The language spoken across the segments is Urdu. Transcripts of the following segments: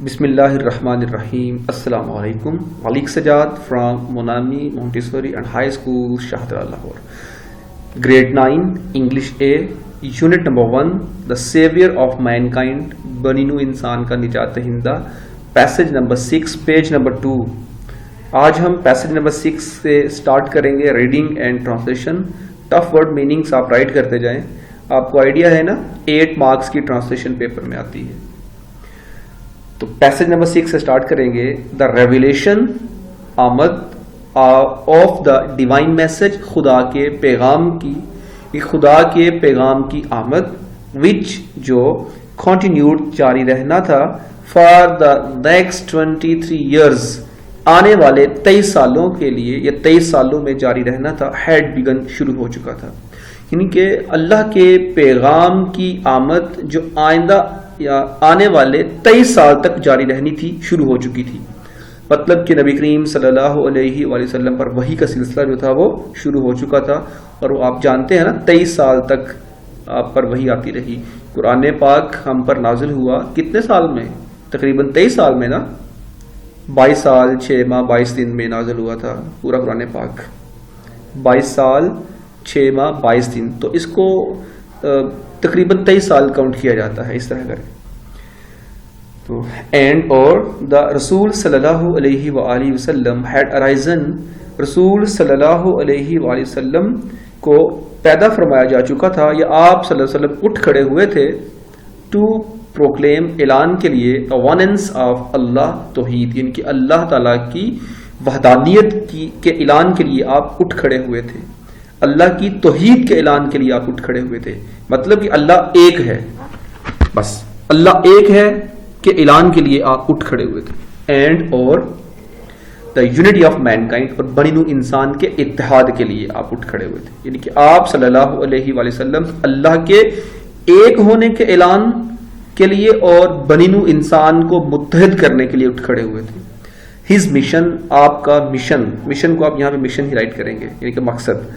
بسم اللہ الرحمن الرحیم. السلام علیکم. Malik Sajjad from Monami Montessori and High School, Shahdara, Lahore. Grade 9, English A, Unit number 1, The Savior of Mankind, Baninu Insan ka Nijat Hinda, Passage number 6, page number 2. آج ہم پیسج نمبر 6 سے سٹارٹ کریں گے reading and translation. Tough word meanings آپ رائٹ کرتے جائیں. آپ کو آئیڈیا ہے نا 8 مارکس کی ٹرانسلیشن پیپر میں آتی ہے. تو پیسج نمبر 6 سے سٹارٹ کریں گے. دا ریویلیشن آمد آف دا ڈیوائن میسج, خدا کے پیغام کی آمد, وچ جو کنٹینیوڈ جاری رہنا تھا, فار دا نیکسٹ 23 ایئرز, آنے والے 23 سالوں کے لیے یا 23 سالوں میں جاری رہنا تھا. ہیڈ بگن, شروع ہو چکا تھا. یعنی کہ اللہ کے پیغام کی آمد جو آئندہ یا آنے والے 23 سال تک جاری رہنی تھی, شروع ہو چکی تھی. مطلب کہ نبی کریم صلی اللہ علیہ وآلہ وسلم پر وحی کا سلسلہ جو تھا وہ شروع ہو چکا تھا. اور وہ آپ جانتے ہیں نا 23 سال تک آپ پر وحی آتی رہی. قرآن پاک ہم پر نازل ہوا کتنے سال میں؟ تقریباً 23 سال میں نا. 22 سال 6 ماہ 22 دن میں نازل ہوا تھا پورا قرآن پاک. 22 سال 6 ماہ 22 دن, تو اس کو تقریباً 23 سال کاؤنٹ کیا جاتا ہے. اس طرح کریں تو اینڈ اور دا رسول صلی اللہ علیہ وآلہ وسلم ہیڈ ارائزن, رسول صلی اللہ علیہ وآلہ وسلم کو پیدا فرمایا جا چکا تھا, یا آپ صلی اللہ علیہ وسلم اٹھ کھڑے ہوئے تھے, ٹو پروکلیم, اعلان کے لیے, وننس آف اللہ, توحید, یعنی کہ اللہ تعالیٰ کی وحدانیت کے اعلان کے لیے آپ اٹھ کھڑے ہوئے تھے. اللہ کی توحید کے اعلان کے لیے آپ اٹھ کھڑے ہوئے تھے. مطلب کہ اللہ ایک ہے, بس اللہ ایک ہے کے اعلان کے لیے آپ اٹھ کھڑے ہوئے تھے. اینڈ اور دا یونٹی آف مینکائنڈ, اور بنی انسان کے اتحاد کے لیے آپ اٹھ کھڑے ہوئے تھے. یعنی کہ آپ صلی اللہ علیہ وآلہ وسلم اللہ کے ایک ہونے کے اعلان کے لیے اور بنی انسان کو متحد کرنے کے لیے اٹھ کھڑے ہوئے تھے. ہز مشن, آپ کا مشن, مشن کو آپ یہاں پہ مشن ہی رائٹ کریں گے, یعنی کہ مقصد,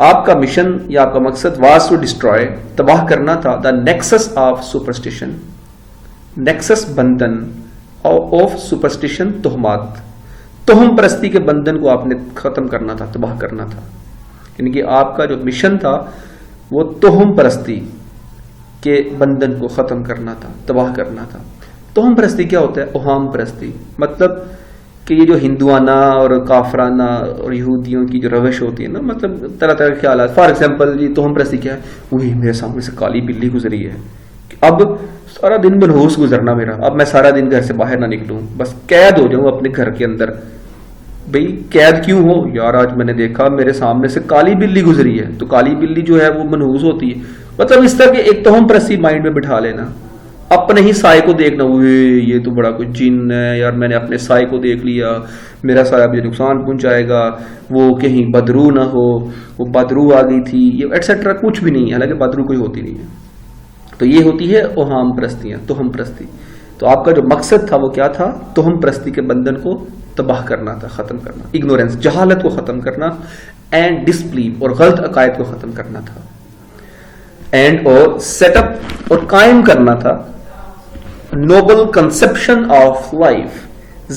آپ کا مشن یا آپ کا مقصد واز ٹو ڈسٹروائے, تباہ کرنا تھا, the nexus of superstition, nexus بندھن آف سپرسٹیشن, تہمات, تہم پرستی کے بندھن کو آپ نے ختم کرنا تھا, تباہ کرنا تھا. یعنی کہ آپ کا جو مشن تھا وہ تہم پرستی کے بندھن کو ختم کرنا تھا, تباہ کرنا تھا. تہم پرستی کیا ہوتا ہے؟ اوہام پرستی, مطلب کہ یہ جو ہندوانہ اور کافرانہ اور یہودیوں کی جو روش ہوتی ہے نا, مطلب طرح طرح کے خیالات. فار ایگزامپل یہ تہم پرستی کیا ہے؟ وہی میرے سامنے سے کالی بلی گزری ہے, اب سارا دن منحوس گزرنا میرا, اب میں سارا دن گھر سے باہر نہ نکلوں, بس قید ہو جاؤں اپنے گھر کے اندر. بھئی قید کیوں ہو یار؟ آج میں نے دیکھا میرے سامنے سے کالی بلی گزری ہے, تو کالی بلی جو ہے وہ منحوس ہوتی ہے. مطلب اس طرح کے ایک تہم پرستی مائنڈ میں بٹھا لینا. اپنے ہی سائے کو دیکھنا, یہ تو بڑا کچھ جن ہے یار, میں نے اپنے سائے کو دیکھ لیا, میرا سایہ مجھے نقصان پہنچائے گا, وہ کہیں بدرو نہ ہو, وہ بدرو آ گئی تھی, یہ ایٹسیٹرا. کچھ بھی نہیں ہے, حالانکہ بدرو کوئی ہوتی نہیں ہے. تو یہ ہوتی ہے اوہام پرستیاں, تہم پرستی. تو آپ کا جو مقصد تھا وہ کیا تھا؟ تہم پرستی کے بندھن کو تباہ کرنا تھا, ختم کرنا. اگنورینس, جہالت کو ختم کرنا. اینڈ ڈسبلیف, اور غلط عقائد کو ختم کرنا تھا. اینڈ اور سیٹ اپ, اور قائم کرنا تھا, نوبل کنسپشن آف لائف,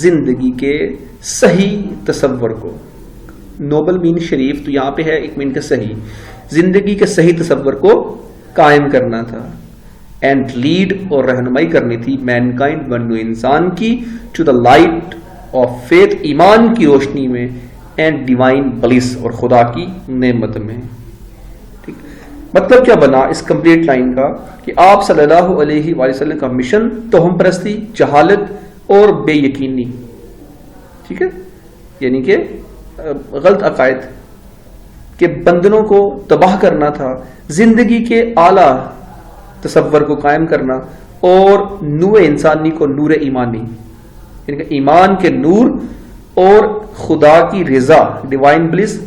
زندگی کے صحیح تصور کو. نوبل مین شریف, تو یہاں پہ ہے ایک مین کا صحیح, زندگی کے صحیح تصور کو قائم کرنا تھا. اینڈ لیڈ, اور رہنمائی کرنی تھی, مین کائنڈ, بنو انسان کی, to the light of faith, ایمان کی روشنی میں, اینڈ ڈیوائن بلیس, اور خدا کی نعمت میں. ٹھیک, مطلب کیا بنا اس کمپلیٹ لائن کا کہ آپ صلی اللہ علیہ وآلہ وسلم کا مشن توہم پرستی, جہالت اور بے یقینی, ٹھیک ہے, یعنی کہ غلط عقائد کے بندھنوں کو تباہ کرنا تھا, زندگی کے اعلیٰ تصور کو قائم کرنا, اور نور انسانی کو نور ایمانی, یعنی کہ ایمان کے نور اور خدا کی رضا, ڈیوائن بلیس,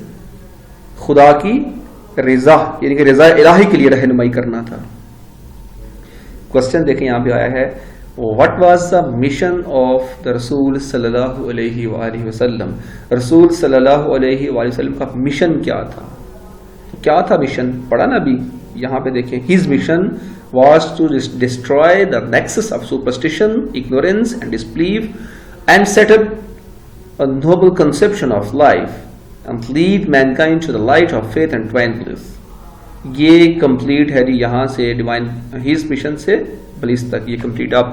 خدا کی رضا, یعنی کہ رضا الہی کے لیے رہنمائی کرنا تھا. کوشچن دیکھیں یہاں پہ آیا ہے, what was the mission of the رسول صلی اللہ علیہ وآلہ وسلم, رسول صلی اللہ علیہ وآلہ وسلم کا مشن کیا تھا؟ کیا تھا مشن؟ پڑھا نا ابھی, یہاں پہ دیکھیں his mission was to destroy the nexus of superstition, ignorance and disbelief and set up a noble conception of life and lead mankind to the light of faith and divine bliss. یہ کمپلیٹ ہے جی یہاں سے ڈیوائن ہز مشن سے بلیس تک، یہ کمپلیٹ آپ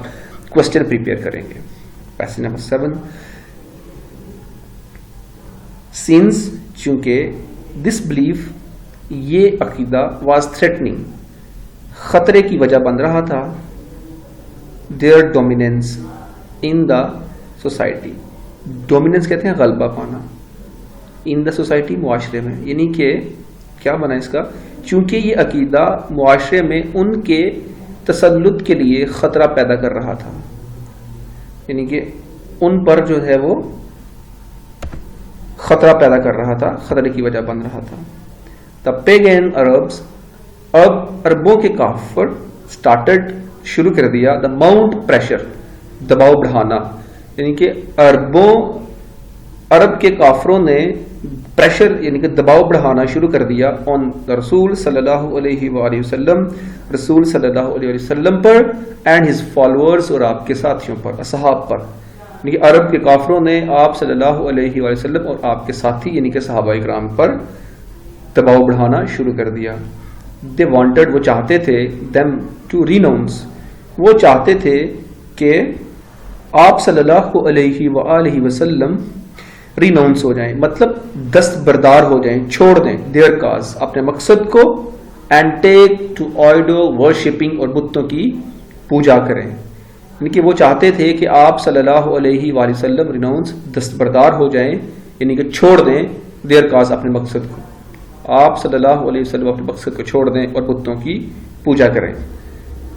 کوسچن پریپیئر کریں گے. پیسج نمبر 7 سنس چونکہ دس بلیف یہ عقیدہ واز تھریٹننگ خطرے کی وجہ بن رہا تھا their dominance in the society. Dominance کہتے ہیں غلبہ پانا ان دا سوسائٹی، معاشرے میں، یعنی کہ کیا بنا اس کا، چونکہ یہ عقیدہ معاشرے میں ان کے تسلط کے لیے خطرہ پیدا کر رہا تھا، یعنی کہ ان پر جو ہے وہ خطرہ پیدا کر رہا تھا، خطرے کی وجہ بن رہا تھا. دا پیگن عربس، اب عربوں کے کافر سٹارٹڈ شروع کر دیا دا ماؤنٹ پریشر، دباؤ بڑھانا، یعنی کہ عرب کے کافروں نے پریشر یعنی کہ دباؤ بڑھانا شروع کر دیا آن رسول صلی اللہ علیہ وآلہ وسلم، رسول صلی اللہ علیہ وسلم پر، اینڈ ہز فالوورز، اور آپ کے ساتھیوں پر، اصحاب پر. یعنی کہ عرب کے کافروں نے آپ صلی اللہ علیہ وآلہ وسلم اور آپ کے ساتھی یعنی کہ صحابہ کرام پر دباؤ بڑھانا شروع کر دیا. دے وانٹڈ، وہ چاہتے تھے، دیم ٹو ریناؤنس، وہ چاہتے تھے کہ آپ صلی اللہ علیہ وآلہ وسلم ریناؤنس ہو جائیں، مطلب دستبردار ہو جائیں، چھوڑ دیں دیئر کاز، اپنے مقصد کو، اینڈ ٹیک ٹو آئیڈو ورشپنگ، اور بتوں کی پوجا کریں. یعنی کہ وہ چاہتے تھے کہ آپ صلی اللہ علیہ وآلہ وسلم ریناؤنس، دستبردار ہو جائیں، یعنی کہ چھوڑ دیں دیئر کاز، اپنے مقصد کو. آپ صلی اللہ علیہ وسلم اپنے مقصد کو چھوڑ دیں اور بتوں کی پوجا کریں.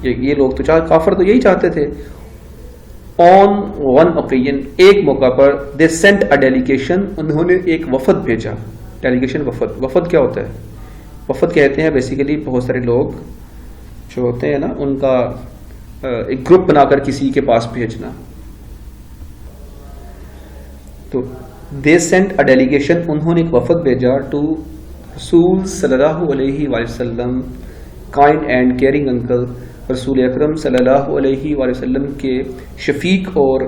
یہ لوگ تو کافر تو یہی چاہتے تھے. On one occasion، ایک موقع پر they sent a delegation، انہوں نے ایک وفد بھیجا. ڈیلیگیشن، وفد کیا ہوتا ہے؟ وفد کہتے ہیں بیسیکلی بہت سارے لوگ جو ہوتے ہیں نا ان کا ایک گروپ بنا کر کسی کے پاس بھیجنا. تو they sent a delegation، انہوں نے ایک وفد بھیجا ٹو رسول صلی اللہ علیہ وآلہ وسلم، کائنڈ اینڈ کیئرنگ انکل، رسول اکرم صلی اللہ علیہ وآلہ وسلم کے شفیق اور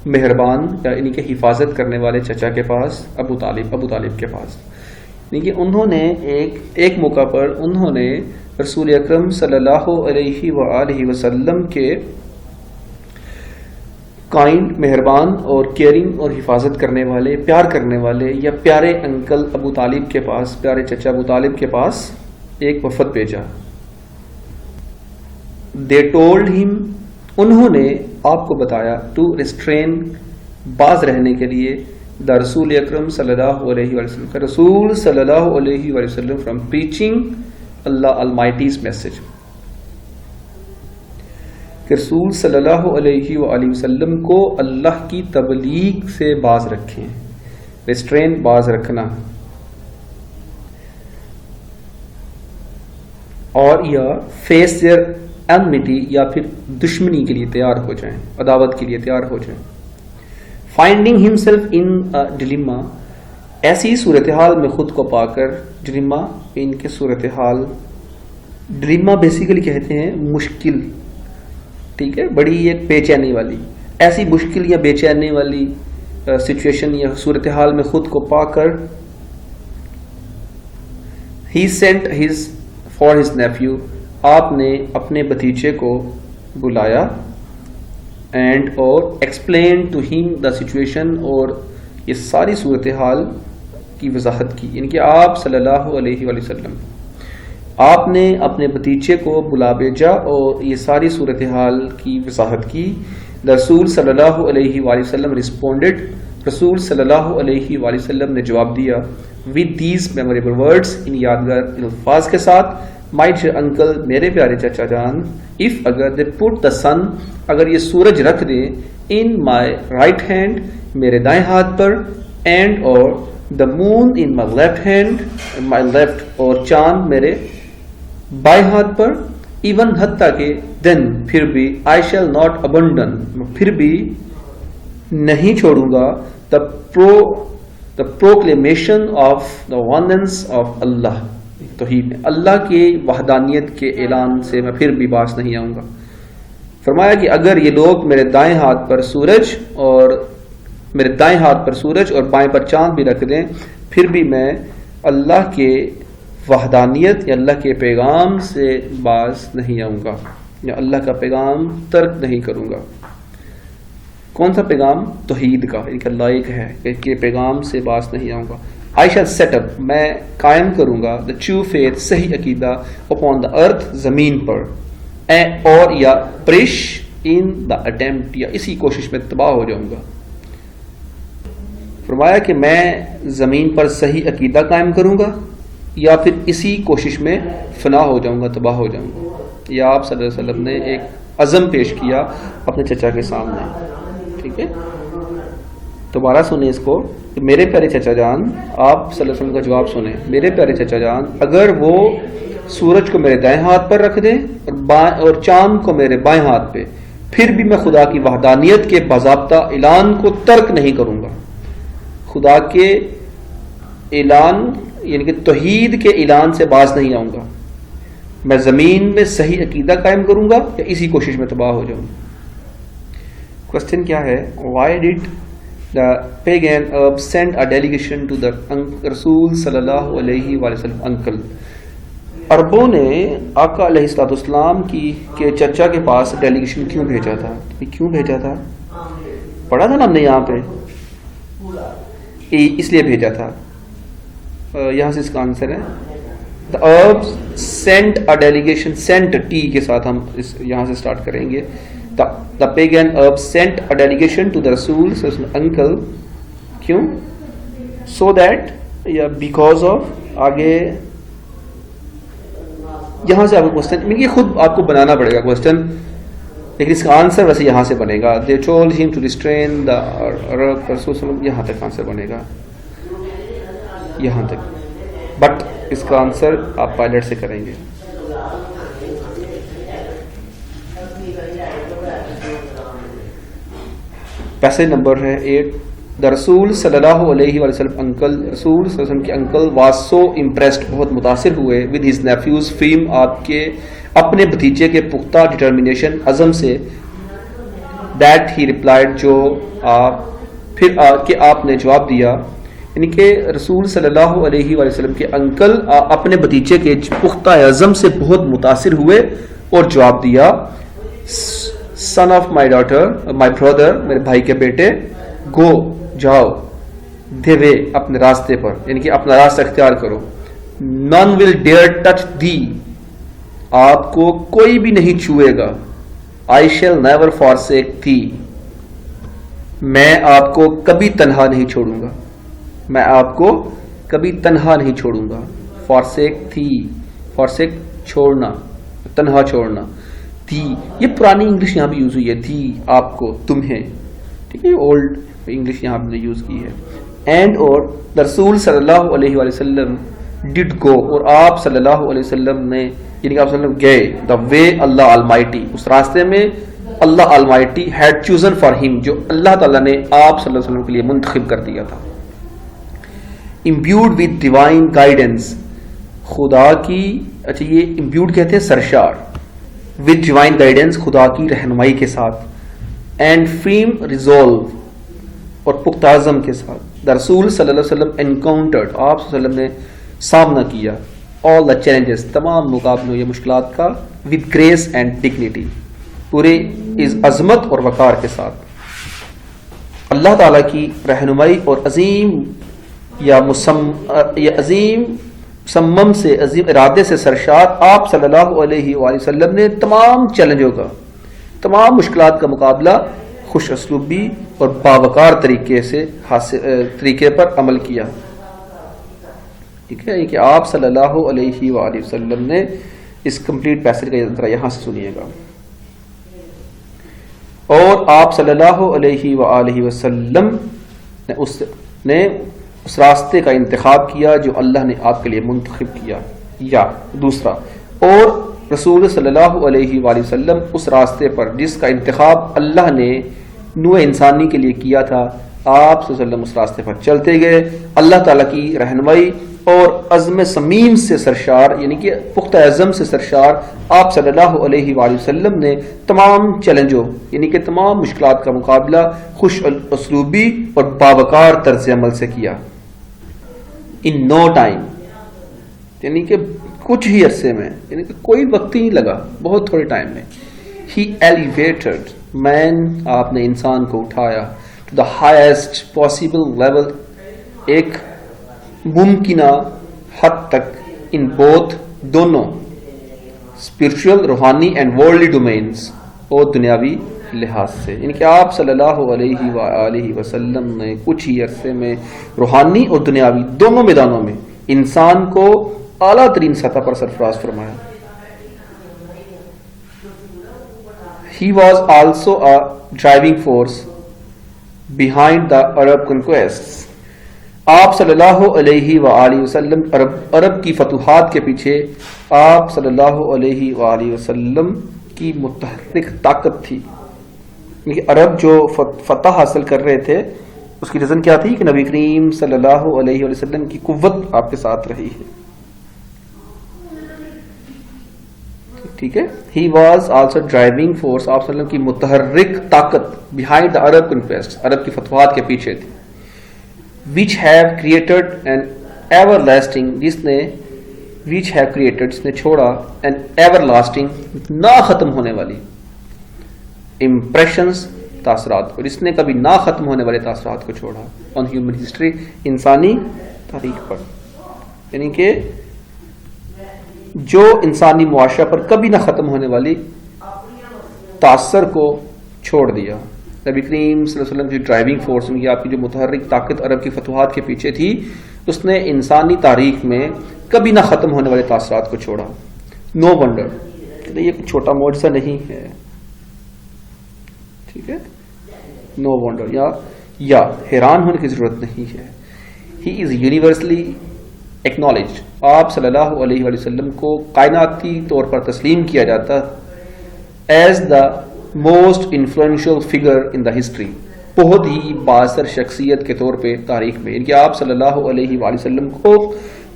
مہربان یعنی کہ حفاظت کرنے والے چچا کے پاس، ابو طالب کے پاس. یعنی کہ انہوں نے ایک موقع پر انہوں نے رسول اکرم صلی اللہ علیہ وآلہ وسلم کے کائنڈ، مہربان اور کیئرنگ اور حفاظت کرنے والے، پیار کرنے والے یا پیارے انکل ابو طالب کے پاس، پیارے چچا ابو طالب کے پاس ایک وفد بھیجا. They told him، انہوں نے آپ کو بتایا، ٹو ریسٹرین، باز رہنے کے لیے، دا رسول اکرم صلی اللہ علیہ وسلم، رسول صلی اللہ علیہ وسلم فرام پریچنگ اللہ المائٹیز میسج، کہ رسول صلی اللہ علیہ وآلہ وسلم کو اللہ کی تبلیغ سے باز رکھیں. ریسٹرین، باز رکھنا، اور یا فیس دیئر enmity، یا پھر دشمنی کے لیے تیار ہو جائیں، عداوت کے لیے تیار ہو جائیں. فائنڈنگ ہمسیلف ان ڈلیما، ایسی صورتحال میں خود کو پا کر، ڈلیما ان کے صورتحال، ڈلیما بیسیکلی کہتے ہیں مشکل، ٹھیک ہے، بڑی ایک بے چینی والی، ایسی مشکل یا بے چینی والی سچویشن یا صورتحال میں خود کو پا کر، he sent for his nephew، آپ نے اپنے بھتیجے کو بلایا، اینڈ اور explain to him the situation, اور یہ ساری صورتحال کی وضاحت کی. یعنی کہ آپ صلی اللہ علیہ وآلہ وسلم، آپ نے اپنے بھتیجے کو بلا بھیجا اور یہ ساری صورتحال کی وضاحت کی. رسول صلی اللہ علیہ وآلہ وسلم ریسپونڈڈ، رسول صلی اللہ علیہ وآلہ وسلم نے جواب دیا، ود دیز میموریبل ورڈز، ان یادگار الفاظ کے ساتھ، مائی ڈیئر انکل، میرے پیارے چچا جان، اف اگر دے پٹ دا سن، اگر یہ سورج رکھ دیں، ان مائی رائٹ ہینڈ، میرے دائیں ہاتھ پر، اینڈ اور the moon in my left hand, my left, اور چاند میرے بائیں ہاتھ پر، ایون حتیٰ کہ دین، پھر بھی، آئی شیل ناٹ ابنڈن، پھر بھی نہیں چھوڑوں گا، the proclamation of the oneness of Allah, توحید میں، اللہ کی وحدانیت کے اعلان سے میں پھر بھی باز نہیں آؤں گا۔ فرمایا کہ اگر یہ لوگ میرے دائیں ہاتھ پر سورج اور بائیں پر چاند بھی رکھ دیں، پھر بھی میں اللہ کے وحدانیت یا اللہ کے پیغام سے باز نہیں آؤں گا، یا اللہ کا پیغام ترک نہیں کروں گا۔ کون سا پیغام؟ توحید کا، کہ اللہ ایک ہے، کہ پیغام سے باز نہیں آؤں گا۔ I shall set up، میں قائم کروں گا the true faith، صحیح عقیدہ upon the earth، زمین پر، اور یا perish in the attempt، یا اسی کوشش میں تباہ ہو جاؤں گا۔ فرمایا کہ میں زمین پر صحیح عقیدہ قائم کروں گا یا پھر اسی کوشش میں فنا ہو جاؤں گا، تباہ ہو جاؤں گا۔ یا آپ صلی اللہ علیہ وسلم نے ایک عزم پیش کیا اپنے چچا کے سامنے، ٹھیک ہے؟ دوبارہ سنیں اس کو کہ میرے پیارے چچا جان، آپ صلی اللہ علیہ وسلم کا جواب سنیں، میرے پیارے چچا جان، اگر وہ سورج کو میرے دائیں ہاتھ پر رکھ دیں اور چاند کو میرے بائیں ہاتھ پہ، پھر بھی میں خدا کی وحدانیت کے باضابطہ اعلان کو ترک نہیں کروں گا۔ خدا کے اعلان یعنی کہ توحید کے اعلان سے باز نہیں آؤں گا۔ میں زمین میں صحیح عقیدہ قائم کروں گا یا اسی کوشش میں تباہ ہو جاؤں گا۔ کوسچن کیا ہے؟ Why did the pagan Arabs sent a delegation to the رسول صلی اللہ علیہ وآلہ وسلم uncle۔ عربوں نے آقا علیہ الصلوۃ والسلام کے چچا کے پاس ڈیلیگیشن کیوں بھیجا تھا؟ کیوں بھیجا تھا؟ پڑھا تھا نا ہم نے یہاں پہ، اس لیے بھیجا تھا۔ یہاں سے اس کا آنسر ہے the Arabs sent a delegation، sent T کے ساتھ ہم یہاں سے سٹارٹ کریں گے۔ The pagan Arabs sent a delegation to the Rasul uncle، کیوں؟ so that یا because of، آگے یہاں سے آپ کو کوسچن یہ خود آپ کو بنانا پڑے گا کوسچن، لیکن اس کا آنسر ویسے یہاں سے بنے گا۔ they told him to restrain the Arab، رسول یہاں تک آنسر بنے گا، یہاں تک، بٹ اس کا آنسر آپ پائلٹ سے کریں گے۔ پیسج نمبر ہے 8۔ دا رسول صلی اللہ علیہ وسلم انکل، رسول صلی اللہ علیہ وسلم کے انکل واز سو امپریسڈ، بہت متاثر ہوئے ود ہز نیفیوز فیم، آپ کے اپنے بھتیجے کے پختہ ڈٹرمنیشن، عزم سے، دیٹ ہی ریپلائڈ، جو پھر کہ آپ نے جواب دیا، یعنی کہ رسول صلی اللہ علیہ وسلم کے انکل اپنے بھتیجے کے پختہ عزم سے بہت متاثر ہوئے اور جواب دیا، son of my daughter، my brother، میرے بھائی کے بیٹے، go، جاؤ، the way، اپنے راستے پر، یعنی کہ اپنا راستہ اختیار کرو، none will dare touch thee، آپ کو کوئی بھی نہیں چھوئے گا، I shall never forsake thee، میں آپ کو کبھی تنہا نہیں چھوڑوں گا، میں آپ کو کبھی تنہا نہیں چھوڑوں گا۔ forsake thee، forsake چھوڑنا، تنہا چھوڑنا، تھی یہ پرانی انگلش یہاں بھی یوز ہوئی ہے، تھی آپ کو، تمہیں، ٹھیک ہے، اولڈ انگلش یہاں نے یوز کی ہے۔ اینڈ اور رسول صلی اللہ علیہ وآلہ وسلم ڈڈ گو، اور آپ صلی اللہ علیہ وسلم نے، یعنی کہ آپ صلی اللہ علیہ وسلم گئے، دا وے اللہ آلمائٹی، اس راستے میں اللہ آلمائٹی ہیڈ چوزن فار ہم، جو اللہ تعالیٰ نے آپ صلی اللہ علیہ وسلم کے لیے منتخب کر دیا تھا۔ امبیوڈ ود ڈیوائن گائیڈنس، خدا کی، اچھا یہ امبیوڈ کہتے ہیں سرشار، ود ڈیوائن گائیڈنس، خدا کی رہنمائی کے ساتھ، اینڈ فریم ریزولو، اور پختہ عزم کے ساتھ، دا رسول صلی اللہ علیہ وسلم انکاؤنٹرڈ، آپ صلی اللہ علیہ وسلم نے سامنا کیا، آل دا چیلنجز، تمام مقابلوں یا مشکلات کا، ود گریس اینڈ ڈگنیٹی، پورے عظمت اور وقار کے ساتھ۔ اللہ تعالیٰ کی رہنمائی اور عظیم عظیم مصمم سے، عظیم ارادے سے سرشار آپ صلی اللہ علیہ وآلہ وسلم نے تمام چیلنجوں کا، تمام مشکلات کا مقابلہ خوش اسلوبی اور باوقار طریقے پر عمل کیا، ٹھیک ہے، کہ آپ صلی اللہ علیہ وآلہ وسلم نے اس کمپلیٹ پیسج کا ذرا یہاں سے سنیے گا۔ اور آپ صلی اللہ علیہ وآلہ وسلم نے اس راستے کا انتخاب کیا جو اللہ نے آپ کے لیے منتخب کیا، یا دوسرا، اور رسول صلی اللہ علیہ وآلہ وسلم اس راستے پر جس کا انتخاب اللہ نے نوع انسانی کے لیے کیا تھا، آپ صلی اللہ علیہ وسلم اس راستے پر چلتے گئے، اللہ تعالیٰ کی رہنمائی اور عزم سمیم سے سرشار یعنی کہ پختہ عزم سے سرشار آپ صلی اللہ علیہ وآلہ وسلم نے تمام چیلنجوں یعنی کہ تمام مشکلات کا مقابلہ خوش اسلوبی اور باوقار طرز عمل سے کیا. ان نو ٹائم یعنی کہ کچھ ہی عرصے میں یعنی کہ کوئی وقت ہی نہیں لگا, بہت تھوڑے ٹائم میں. ہی ایلیویٹڈ مین آپ نے انسان کو اٹھایا to the highest possible level ایک ممکنہ حد تک ان بوتھ دونوں اسپرچل روحانی اینڈ ورلڈلی ڈومینس اور دنیاوی لحاظ سے. یعنی کہ آپ صلی اللہ علیہ وآلہ وسلم نے کچھ ہی عرصے میں روحانی اور دنیاوی دونوں میدانوں میں انسان کو اعلیٰ ترین سطح پر سرفراز فرمایا. He was also a driving force behind the Arab conquests. آپ صلی اللہ علیہ وآلہ وسلم عرب کی فتوحات کے پیچھے آپ صلی اللہ علیہ وآلہ وسلم کی متحرک طاقت تھی. عرب جو فتح حاصل کر رہے تھے اس کی ریزن کیا تھی کہ نبی کریم صلی اللہ علیہ وسلم کی قوت آپ کے ساتھ رہی ہے. ٹھیک ہے. He was also driving force آپ صلی اللہ علیہ وسلم کی متحرک طاقت بیہائنڈ دا عرب کنکویسٹ عرب کی فتوحات کے پیچھے تھی. which have created an everlasting جس نے چھوڑا an everlasting نہ ختم ہونے والی impressions تاثرات کو, جس نے کبھی نہ ختم ہونے والے تاثرات کو چھوڑا on human history انسانی تاریخ پر. یعنی کہ جو انسانی معاشرہ پر کبھی نہ ختم ہونے والی تاثر کو چھوڑ دیا. نبی کریم صلی اللہ علیہ وسلم کی ڈرائیونگ فورس میں آپ کی جو متحرک طاقت عرب کی فتوحات کے پیچھے تھی اس نے انسانی تاریخ میں کبھی نہ ختم ہونے والے تاثرات کو چھوڑا. نو ونڈر یہ کوئی چھوٹا معجزہ نہیں ہے. ٹھیک ہے. نو ونڈر یا حیران ہونے کی ضرورت نہیں ہے. ہی از یونیورسلی ایکنالجڈ آپ صلی اللہ علیہ وسلم کو کائناتی طور پر تسلیم کیا جاتا as the most influential figure in the history بہت ہی بااثر شخصیت کے طور پہ تاریخ میں. یعنی کہ آپ صلی اللہ علیہ وآلہ وسلم کو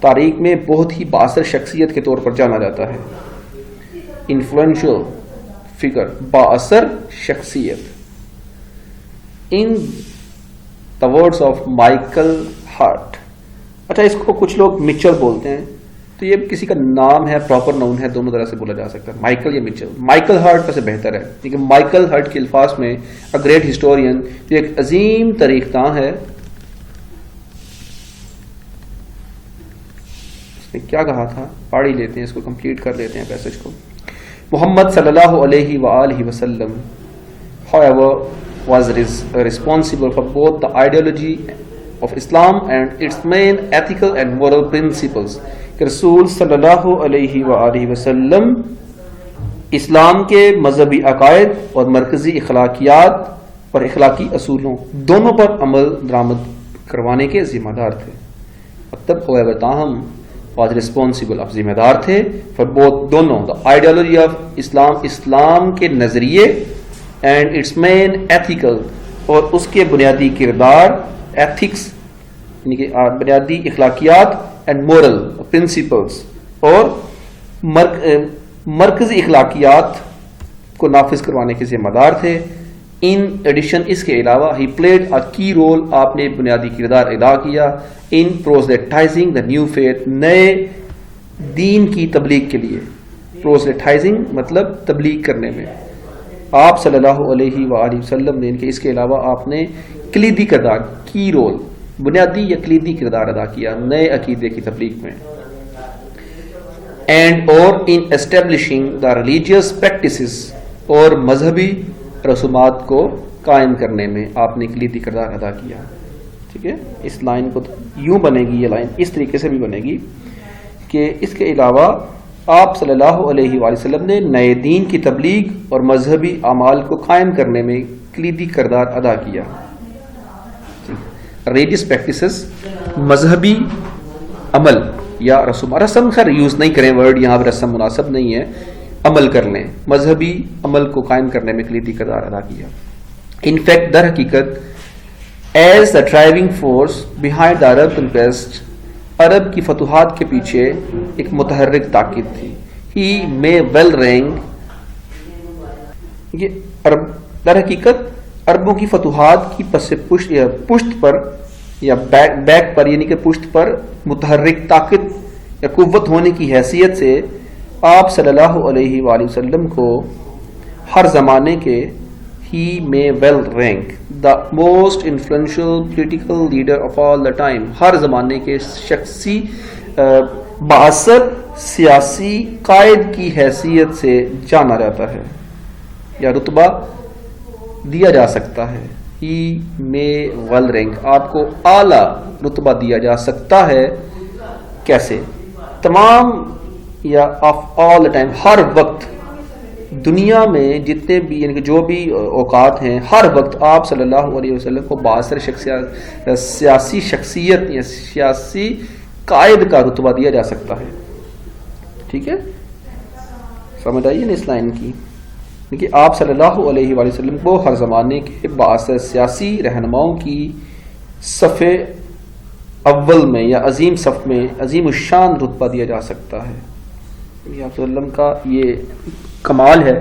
تاریخ میں بہت ہی بااثر شخصیت کے طور پر جانا جاتا ہے. انفلوئنشل فگر بااثر شخصیت. In the words of Michael Hart. اچھا اس کو کچھ لوگ مچل بولتے ہیں تو یہ کسی کا نام ہے پراپر ناؤن ہے دونوں طرح سے بولا جا سکتا ہے مائیکل یا مچل. مائیکل ہارٹ ویسے بہتر ہے کیونکہ مائیکل ہارٹ کے الفاظ میں اے گریٹ ہسٹورین جو ایک عظیم تاریخ داں ہے اس نے کیا کہا تھا پڑھ ہی لیتے ہیں اس کو کمپلیٹ کر لیتے ہیں پیسج کو. محمد صلی اللہ علیہ وآلہ وسلم however was responsible for both the ideology of Islam and its main ethical and moral principles. کہ رسول صلی اللہ علیہ وآلہ وسلم اسلام کے مذہبی عقائد اور مرکزی اخلاقیات اور اخلاقی اصولوں دونوں پر عمل درآمد کروانے کے ذمہ دار تھے. مطلب ہوئے تاہم was responsible اب ذمہ دار تھے for both دونوں the ideology of اسلام کے نظریے and its main ethical اور اس کے بنیادی کردار ethics یعنی کہ بنیادی اخلاقیات and moral principles اور مرکزی اخلاقیات کو نافذ کروانے کے ذمہ دار تھے. ان ایڈیشن اس کے علاوہ ہی پلیڈ اے کی رول آپ نے بنیادی کردار ادا کیا ان پروزلیٹائزنگ دا نیو فیتھ نئے دین کی تبلیغ کے لیے. پروزلیٹائزنگ مطلب تبلیغ کرنے میں آپ صلی اللہ علیہ وآلہ وسلم نے ان کے اس کے علاوہ آپ نے کلیدی کردار کی رول بنیادی یا کلیدی کردار ادا کیا نئے عقیدے کی تبلیغ میں. اینڈ اور ان اسٹیبلشنگ دا ریلیجیس پریکٹسز اور مذہبی رسومات کو قائم کرنے میں آپ نے کلیدی کردار ادا کیا. ٹھیک ہے. اس لائن کو یوں بنے گی یہ لائن اس طریقے سے بھی بنے گی کہ اس کے علاوہ آپ صلی اللہ علیہ وآلہ وسلم نے نئے دین کی تبلیغ اور مذہبی اعمال کو قائم کرنے میں کلیدی کردار ادا کیا. ریلیجیس پریکٹسز مذہبی عمل یا رسم خیر یوز نہیں کریں ورڈ یہاں پہ رسم مناسب نہیں ہے عمل کر لیں مذہبی عمل کو قائم کرنے میں کلیدی کردار ادا کیا. ان فیکٹ در حقیقت is the driving force behind the Arab conquest عرب کی فتوحات کے پیچھے ایک متحرک طاقت تھی. ہی مے ویل رینک، یہ عرب در حقیقت عربوں کی فتوحات کی پشت پر یا بیک پر، یعنی کہ پشت پر متحرک طاقت یا قوت ہونے کی حیثیت سے آپ صلی اللہ علیہ وآلہ وسلم کو ہر زمانے کے he may well rank the most influential political leader of all the time، ہر زمانے کے شخصی بااثر سیاسی قائد کی حیثیت سے جانا جاتا ہے یا رتبہ دیا جا سکتا ہے. he may well rank، آپ کو اعلیٰ رتبہ دیا جا سکتا ہے. کیسے؟ تمام یا آف آل ٹائم، ہر وقت دنیا میں جتنے بھی یعنی کہ جو بھی اوقات ہیں، ہر وقت آپ صلی اللہ علیہ وسلم کو بااثر سیاسی شخصیت یا سیاسی قائد کا رتبہ دیا جا سکتا ہے. ٹھیک ہے، سمجھ آئیے نا اس لائن کی کہ آپ صلی اللہ علیہ وآلہ وسلم کو ہر زمانے کے بااثر سیاسی رہنماؤں کی صف اول میں یا عظیم صف میں عظیم الشان رتبہ دیا جا سکتا ہے. آپ صلی اللہ علیہ وسلم کا یہ کمال ہے.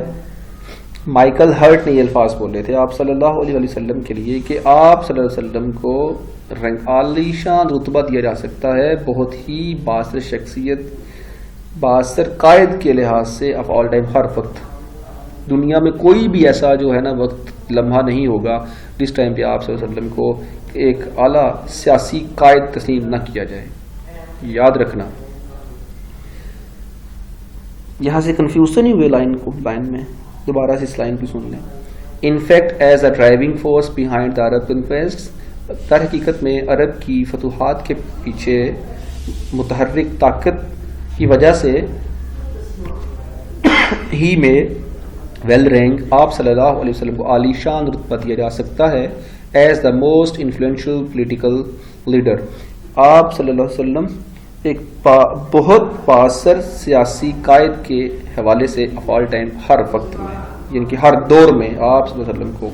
مائیکل ہرٹ نے یہ الفاظ بولے تھے آپ صلی اللہ علیہ وسلم کے لیے کہ آپ صلی اللہ علیہ وسلم کو عالی شان رتبہ دیا جا سکتا ہے بہت ہی بااثر شخصیت، بااثر قائد کے لحاظ سے آف آل ٹائم. ہر وقت دنیا میں کوئی بھی ایسا جو ہے نا وقت لمحہ نہیں ہوگا جس ٹائم پہ آپ صلی اللہ علیہ وسلم کو ایک اعلیٰ سیاسی قائد تسلیم نہ کیا جائے. یاد رکھنا. یہاں سے کنفیوژن ہی ہوئے لائن میں، دوبارہ سے اس لائن کو سن لیں. In fact is a driving force behind the Arab conquest, در حقیقت میں عرب کی فتوحات کے پیچھے متحرک طاقت کی وجہ سے ہی میں ویل رینک، آپ صلی اللہ علیہ وسلم کو عالی شان رتبہ دیا جا سکتا ہے as the most influential political leader. آپ صلی اللہ علیہ وسلم ایک بہت بااثر سیاسی قائد کے حوالے سے آف آل ٹائم ہر وقت میں یعنی کہ ہر دور میں آپ صلی اللہ علیہ وسلم کو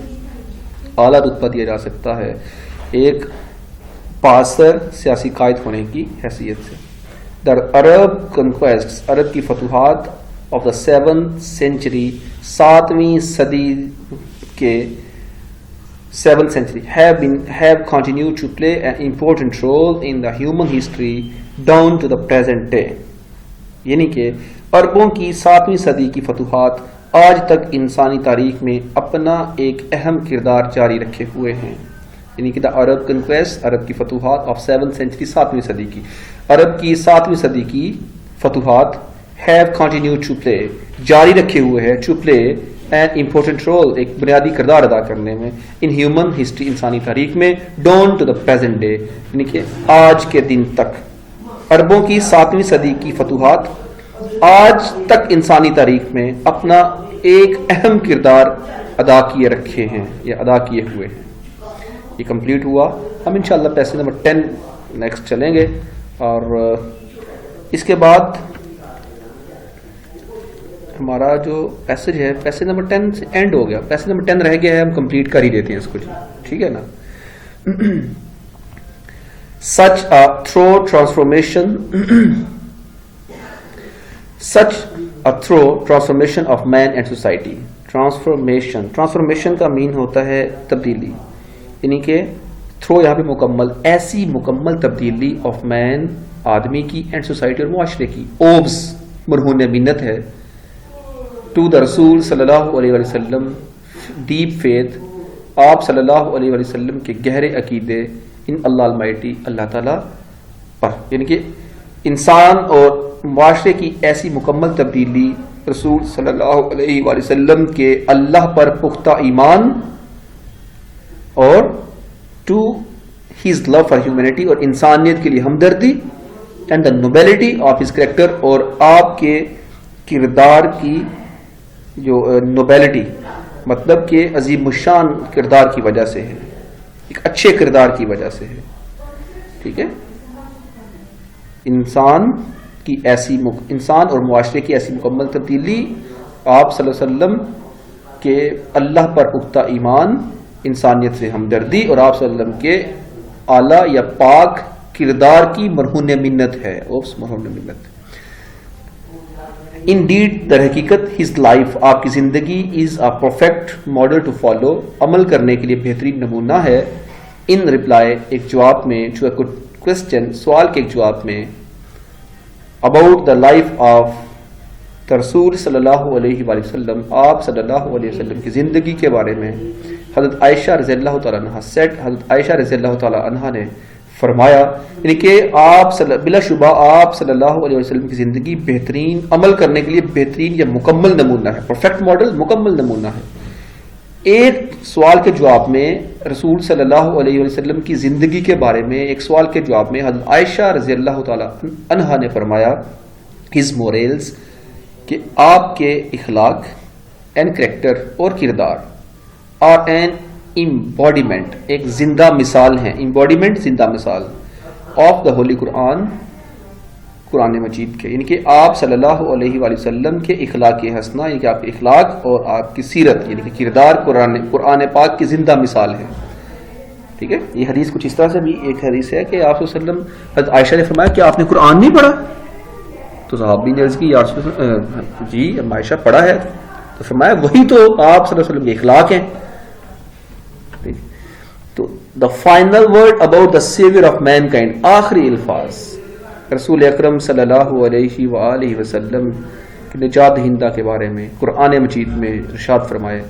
اعلیٰ رتبہ دیا جا سکتا ہے ایک بااثر سیاسی قائد ہونے کی حیثیت سے. در عرب کنکویسٹ، عرب کی فتوحات آف دا 7th century، 7ویں صدی کے 7th century have continued to play an important role in the human history down to the present day. یعنی کہ عربوں کی 7ویں صدی کی فتوحات آج تک انسانی تاریخ میں اپنا ایک اہم کردار جاری رکھے ہوئے ہیں. یعنی کہ دا عرب کنکویسٹ، عرب کی فتوحات آف 7th century، 7ویں صدی کی، عرب کی 7ویں صدی کی فتوحات have continued to play، جاری رکھے ہوئے ہیں to play an important role، ایک بنیادی کردار ادا کرنے میں in human history، انسانی تاریخ میں down to the present day، یعنی کہ آج کے دن تک. عربوں کی 7ویں صدی کی فتوحات آج تک انسانی تاریخ میں اپنا ایک اہم کردار ادا کیے رکھے ہیں یا ادا کیے ہوئے ہیں. یہ کمپلیٹ ہوا. ہم انشاءاللہ پیسج نمبر 10 نیکسٹ چلیں گے اور اس کے بعد ہمارا جو پیسج ہے پیسج نمبر 10 سے اینڈ ہو گیا. پیسج نمبر 10 رہ گیا ہے، ہم کمپلیٹ کر ہی دیتے ہیں اس کو. ٹھیک ہے نا. such a thorough transformation of man and society. Transformation کا مین ہوتا ہے تبدیلی، یعنی کہ تھرو یہاں پہ مکمل، ایسی مکمل تبدیلی آف مین، آدمی کی، اینڈ سوسائٹی اور معاشرے کی. اوبس مرہون منت ہے ٹو دا رسول صلی اللہ علیہ وسلم، ڈیپ فیتھ، آپ صلی اللہ علیہ وسلم کے گہرے عقیدے ان اللہ المائٹی، اللہ تعالیٰ پر، یعنی کہ انسان اور معاشرے کی ایسی مکمل تبدیلی رسول صلی اللہ علیہ وسلم کے اللہ پر پختہ ایمان اور to his love for humanity, اور انسانیت کے لیے ہمدردی، and the nobility of his character, اور آپ کے کردار کی جو نوبیلٹی مطلب کہ عظیم الشان کردار کی وجہ سے ہے، ایک اچھے کردار کی وجہ سے ہے. ٹھیک ہے. انسان اور معاشرے کی ایسی مکمل تبدیلی، آپ صلی اللہ علیہ وسلم کے اللہ پر پختہ ایمان، انسانیت سے ہمدردی، اور آپ صلی اللہ علیہ وسلم کے اعلیٰ یا پاک کردار کی مرہون منت ہے. مرہون منت. Indeed, در حقیقت his life, آپ کی زندگی is a perfect model to follow, عمل کرنے کے لیے بہترین نمونہ ہے. In reply, ایک جواب میں, to a question, سوال کے ایک جواب میں, about the life of رسول صلی اللہ علیہ وآلہ وسلم, آپ صلی اللہ علیہ وسلم کی زندگی کے بارے میں حضرت عائشہ رضی اللہ تعالیٰ عنہ حضرت عائشہ رضی اللہ تعالیٰ عنہ نے فرمایا, یعنی کہ بلا شبہ آپ صلی اللہ علیہ وسلم کی زندگی بہترین, عمل کرنے کے لیے بہترین یا مکمل نمونہ ہے. پرفیکٹ ماڈل, مکمل نمونہ ہے. ایک سوال کے جواب میں رسول صلی اللہ علیہ وسلم کی زندگی کے بارے میں ایک سوال کے جواب میں حضرت عائشہ رضی اللہ تعالیٰ عنہا نے فرمایا his morals, کہ آپ کے اخلاق اینڈ کریکٹر اور کردار are an embodiment, ایک زندہ مثال ہیں, embodiment زندہ مثال of the holy قرآن, قرآن مجید کے, یعنی کہ آپ صلی اللہ علیہ وآلہ وسلم کے اخلاق حسنہ, یعنی کہ آپ کے اخلاق اور آپ کی سیرت یعنی کہ کردار قرآن پاک کی زندہ مثال ہے. ٹھیک ہے. یہ حدیث کچھ اس طرح سے بھی ایک حدیث ہے کہ آپ صلی اللہ علیہ وسلم, حضرت عائشہ نے فرمایا کہ آپ نے قرآن نہیں پڑھا؟ تو صحابی نے عرض کی یا رسول اللہ, جی عائشہ پڑھا ہے. تو فرمایا وہی تو آپ صلی اللہ علیہ وسلم کے اخلاق ہیں. تو the final word about the savior of mankind, آخری الفاظ رسول اکرم صلی اللہ علیہ وآلہ وسلم کی نجات دہندہ کے بارے میں قرآن مجید میں ارشاد فرمائے,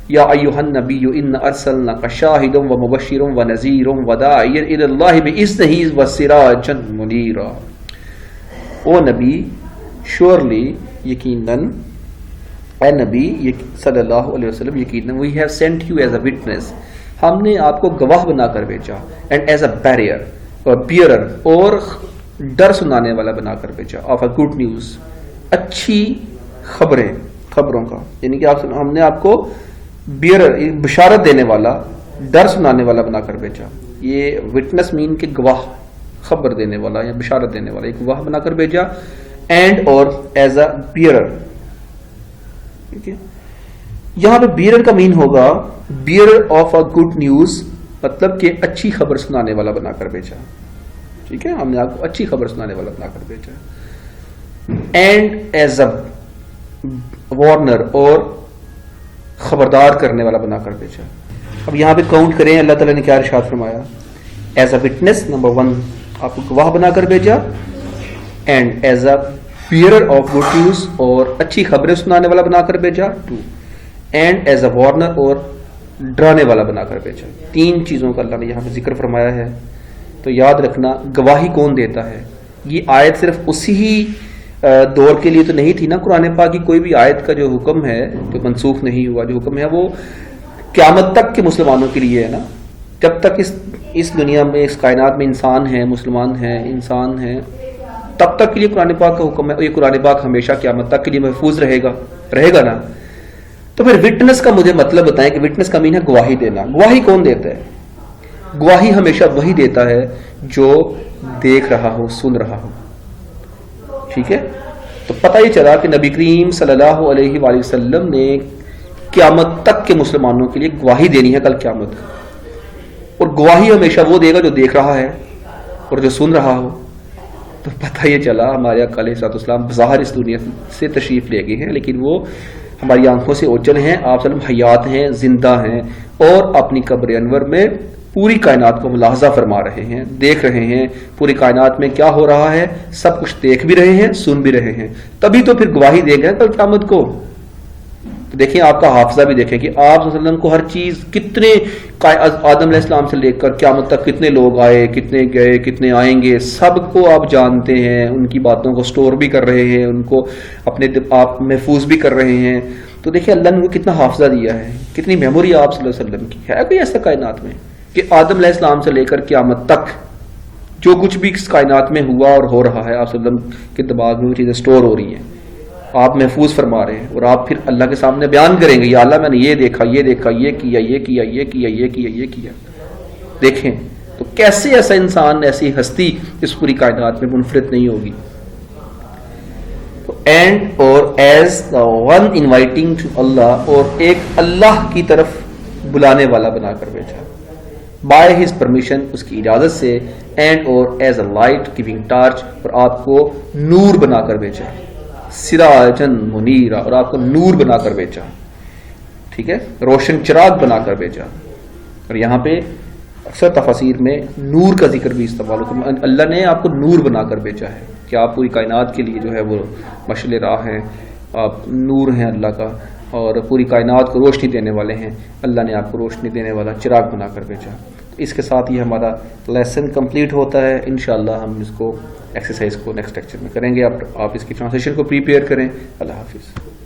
یا ایھا النبی ان ارسلناک شاہدا ومبشرا ونذیرا وداعیا الی اللہ باذنہ وسراجا منیرا. او نبی, surely یقیناً, اے نبی صلی اللہ علیہ وسلم, یقیناً we have sent you as a witness, ہم نے آپ کو گواہ بنا کر بھیجا, and as a barrier اور bearer, اور ڈر سنانے والا بنا کر بھیجا, of a good news, اچھی خبریں, خبروں کا, یعنی کہ ہم نے آپ کو بیئرر, بشارت دینے والا, ڈر سنانے والا بنا کر بھیجا. یہ وٹنس مین کے گواہ, خبر دینے والا یا بشارت دینے والا, ایک گواہ بنا کر بھیجا, اینڈ اور ایز اے بیئرر. ٹھیک ہے. یہاں پہ بیئرر کا مین ہوگا bearer of a good news, مطلب کہ اچھی خبر سنانے والا بنا کر بھیجا. ٹھیک ہے, ہم نے آپ کو اچھی خبر سنانے والا بنا کر بھیجا. اینڈ ایز اے وارنر, اور خبردار کرنے والا بنا کر بھیجا. اب یہاں پہ کاؤنٹ کریں اللہ تعالیٰ نے کیا ارشاد فرمایا. ایز اے وٹنس, نمبر 1 آپ کو گواہ بنا کر بھیجا, and as a bearer of good news, اور اچھی خبریں سنانے والا بنا کر بھیجا. 2 اینڈ ایز اے وارنر, اور ڈرانے والا بنا کر بھیجا. 3 چیزوں کا اللہ نے یہاں پہ ذکر فرمایا ہے. تو یاد رکھنا, گواہی کون دیتا ہے. یہ آیت صرف اسی ہی دور کے لیے تو نہیں تھی نا. قرآن پاک کی کوئی بھی آیت کا جو حکم ہے جو منسوخ نہیں ہوا, جو حکم ہے وہ قیامت تک کے مسلمانوں کے لیے ہے نا. جب تک اس دنیا میں, اس کائنات میں انسان ہیں, مسلمان ہیں, انسان ہیں, تب تک کے لیے قرآن پاک کا حکم ہے. یہ قرآن پاک ہمیشہ قیامت تک کے لیے محفوظ رہے گا نا. تو پھر وٹنس کا مجھے مطلب بتائیں کہ وٹنس کا مین ہے گواہی دینا. گواہی کون دیتا ہے؟ گواہی ہمیشہ وہی دیتا ہے جو دیکھ رہا ہو, سن رہا ہو. ٹھیک ہے. تو پتہ یہ چلا کہ نبی کریم صلی اللہ علیہ وآلہ وسلم نے قیامت تک کے مسلمانوں کے لیے گواہی دینی ہے کل قیامت. اور گواہی ہمیشہ وہ دے گا جو دیکھ رہا ہے اور جو سن رہا ہو. تو پتہ یہ چلا ہمارے آقا علیہ الصلوۃ والسلام بظاہر اس دنیا سے تشریف لے گئے ہیں, لیکن وہ ہماری آنکھوں سے اوجھل ہیں. آپ صلی اللہ علیہ وسلم حیات ہیں, زندہ ہیں, اور اپنی قبر انور میں پوری کائنات کو ملاحظہ فرما رہے ہیں, دیکھ رہے ہیں پوری کائنات میں کیا ہو رہا ہے, سب کچھ دیکھ بھی رہے ہیں, سن بھی رہے ہیں. تبھی تو پھر گواہی دے گئے کل قیامت کو. تو دیکھیں آپ کا حافظہ بھی دیکھیں کہ آپ صلی اللہ علیہ وسلم کو ہر چیز, کتنے آدم علیہ السلام سے لے کر قیامت تک کتنے لوگ آئے, کتنے گئے, کتنے آئیں گے, سب کو آپ جانتے ہیں. ان کی باتوں کو سٹور بھی کر رہے ہیں, ان کو اپنے آپ محفوظ بھی کر رہے ہیں. تو دیکھیں اللہ نے کو کتنا حافظہ دیا ہے, کتنی میموری آپ صلی اللہ علیہ وسلم کی ہے. کوئی ایسا کائنات میں کہ آدم علیہ السلام سے لے کر قیامت تک جو کچھ بھی اس کائنات میں ہوا اور ہو رہا ہے, آپ صلی اللہ علیہ وسلم کے دماغ میں وہ چیزیں سٹور ہو رہی ہیں, آپ محفوظ فرما رہے ہیں. اور آپ پھر اللہ کے سامنے بیان کریں گے, یا اللہ میں نے یہ دیکھا, یہ دیکھا, یہ کیا, یہ کیا, یہ کیا, یہ کیا, یہ کیا. دیکھیں تو کیسے ایسا انسان, ایسی ہستی اس پوری کائنات میں منفرد نہیں ہوگی. اینڈ اور as the one inviting to Allah, اور ایک اللہ کی طرف بلانے والا بنا کر بھیجا. بائی ہز پرمیشن، اس کی اجازت سے، اینڈ اور as a light giving torch, اور آپ کو نور بنا کر بھیجا، سراجن منیرا، اور آپ کو نور بنا کر بھیجا، ٹھیک ہے، روشن چراغ بنا کر بھیجا. اور یہاں پہ اکثر تفاسیر میں نور کا ذکر بھی استعمال ہوتا ہے. اللہ نے آپ کو نور بنا کر بھیجا ہے کہ آپ پوری کائنات کے لیے جو ہے وہ مشعل راہ ہیں، آپ نور ہیں اللہ کا، اور پوری کائنات کو روشنی دینے والے ہیں. اللہ نے آپ کو روشنی دینے والا چراغ بنا کر بھیجا. اس کے ساتھ ہی ہمارا لیسن کمپلیٹ ہوتا ہے. انشاءاللہ ہم اس کو ایکسرسائز کو نیکسٹ لیکچر میں کریں گے. آپ اس کی ٹرانسلیشن کو پریپیئر کریں. اللہ حافظ.